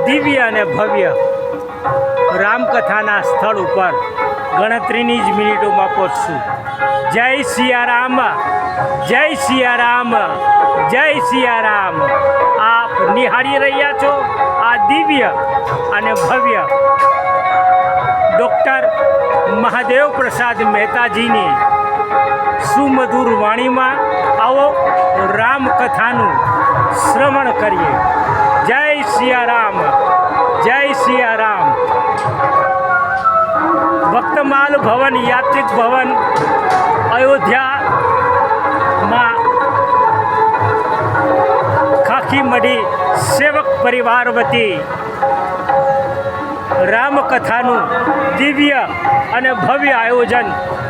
દિવ્ય અને ભવ્ય રામકથાના સ્થળ ઉપર ગણતરીની જ મિનિટોમાં પહોંચશું. જય સિયારામ, જય સિયારામ, જય સિયારામ. આપ નિહાળી રહ્યા છો આ દિવ્ય અને ભવ્ય ડૉક્ટર મહાદેવ પ્રસાદ મહેતાજીની સુમધુર વાણીમાં આવો રામકથાનું શ્રવણ કરીએ. જય સિયારામ, જય સિયારામ. ભક્તમાલ ભવન યાત્રિક ભવન અયોધ્યામાં ખાખી મઢી સેવક પરિવાર વતી રામકથાનું દિવ્ય અને ભવ્ય આયોજન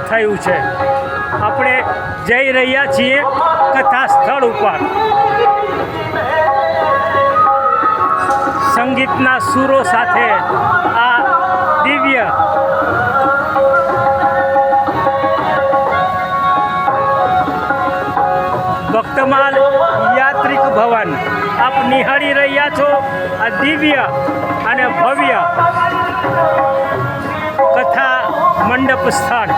થયું છે. આપણે જઈ રહ્યા છીએ કથા સ્થળ ઉપર. સંગીતના સૂરો સાથે આ દિવ્ય ભક્તમાલ યાત્રિક ભવન આપ નિહાળી રહ્યા છો. આ દિવ્ય અને ભવ્ય કથા મંડપ સ્થળ.